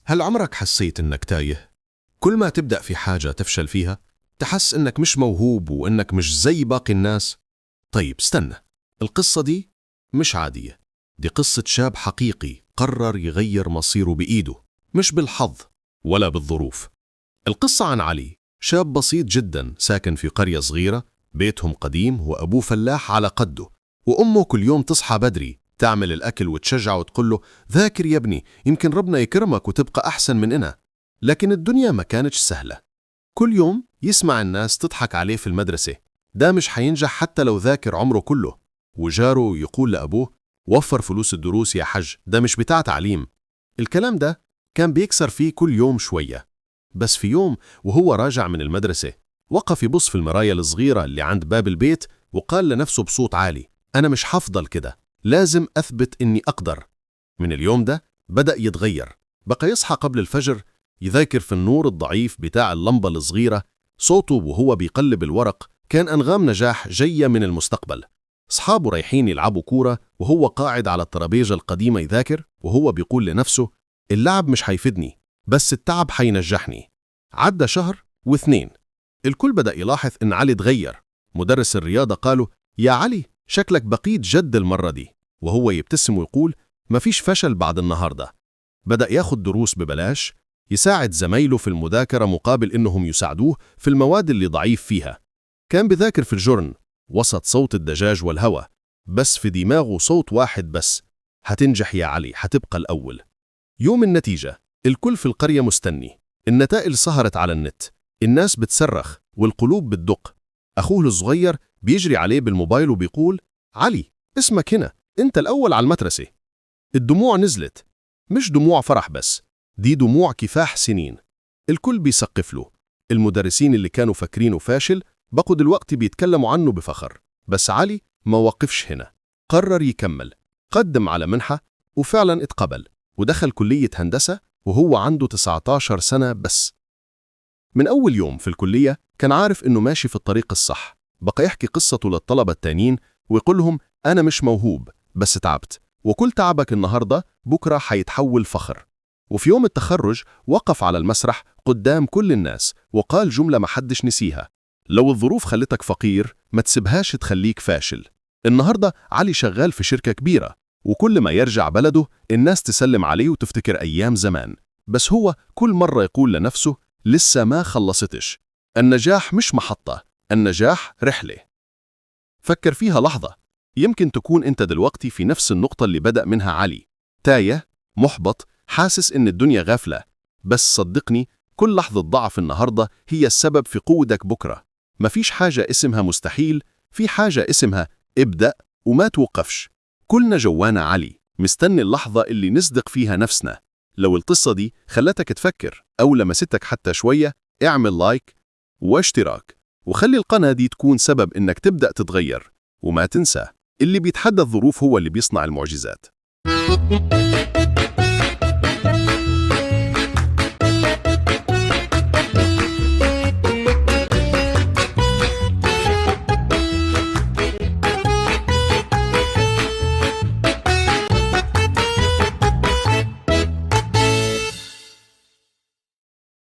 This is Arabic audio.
هل عمرك حسيت إنك تايه؟ كل ما تبدأ في حاجة تفشل فيها، تحس إنك مش موهوب وإنك مش زي باقي الناس؟ طيب استنى، القصة دي مش عادية. دي قصة شاب حقيقي قرر يغير مصيره بإيده، مش بالحظ ولا بالظروف. القصة عن علي، شاب بسيط جدا ساكن في قرية صغيرة، بيتهم قديم وأبوه فلاح على قده، وأمه كل يوم تصحى بدري تعمل الأكل وتشجعه وتقول له ذاكر يا ابني، يمكن ربنا يكرمك وتبقى أحسن مننا. لكن الدنيا ما كانتش سهلة. كل يوم يسمع الناس تضحك عليه في المدرسة، ده مش حينجح حتى لو ذاكر عمره كله. وجاره يقول لأبوه وفر فلوس الدروس يا حج، ده مش بتاع تعليم. الكلام ده كان بيكسر فيه كل يوم شوية. بس في يوم وهو راجع من المدرسة، وقف يبص في المراية الصغيرة اللي عند باب البيت وقال لنفسه بصوت عالي: أنا مش حفضل كده، لازم أثبت إني أقدر. من اليوم ده بدأ يتغير، بقى يصحى قبل الفجر، يذاكر في النور الضعيف بتاع اللمبة الصغيرة. صوته وهو بيقلب الورق كان أنغام نجاح جاية من المستقبل. أصحابه رايحين يلعبوا كورة وهو قاعد على الترابيزة القديمة يذاكر، وهو بيقول لنفسه: اللعب مش هيفيدني، بس التعب هينجحني. عدى شهر واثنين، الكل بدأ يلاحظ إن علي اتغير. مدرس الرياضة قاله: يا علي، شكلك بقيت جد المرة دي. وهو يبتسم ويقول: مفيش فشل بعد النهاردة. بدأ ياخد دروس ببلاش، يساعد زمايله في المذاكرة مقابل إنهم يساعدوه في المواد اللي ضعيف فيها. كان بذاكر في الجرن وسط صوت الدجاج والهواء، بس في دماغه صوت واحد بس: هتنجح يا علي، هتبقى الأول. يوم النتيجة، الكل في القرية مستني. النتائج سهرت على النت، الناس بتصرخ والقلوب بتدق. أخوه الصغير بيجري عليه بالموبايل وبيقول: علي، اسمك هنا، انت الأول على المدرسة. الدموع نزلت، مش دموع فرح بس، دي دموع كفاح سنين. الكل بيسقف له. المدرسين اللي كانوا فاكرينه فاشل بقوا دلوقتي بيتكلموا عنه بفخر. بس علي ما وقفش هنا، قرر يكمل. قدم على منحة وفعلا اتقبل، ودخل كلية هندسة وهو عنده 19 سنة بس. من أول يوم في الكلية كان عارف إنه ماشي في الطريق الصح. بقى يحكي قصته للطلبة التانيين ويقول لهم: أنا مش موهوب، بس تعبت، وكل تعبك النهاردة بكرة حيتحول فخر. وفي يوم التخرج وقف على المسرح قدام كل الناس وقال جملة محدش نسيها: لو الظروف خلتك فقير ما تسيبهاش تخليك فاشل. النهاردة علي شغال في شركة كبيرة، وكل ما يرجع بلده الناس تسلم عليه وتفتكر أيام زمان. بس هو كل مرة يقول لنفسه: لسه ما خلصتش. النجاح مش محطة، النجاح رحلة. فكر فيها لحظة، يمكن تكون أنت دلوقتي في نفس النقطة اللي بدأ منها علي، تايه، محبط، حاسس إن الدنيا غافلة. بس صدقني، كل لحظة ضعف النهاردة هي السبب في قوتك بكرة. مفيش حاجة اسمها مستحيل، في حاجة اسمها ابدأ وما توقفش. كلنا جوانا علي، مستني اللحظة اللي نصدق فيها نفسنا. لو القصة دي خلتك تفكر أو لمستك حتى شوية، اعمل لايك واشتراك، وخلي القناة دي تكون سبب إنك تبدأ تتغير. وما تنسى، اللي بيتحدى الظروف هو اللي بيصنع المعجزات.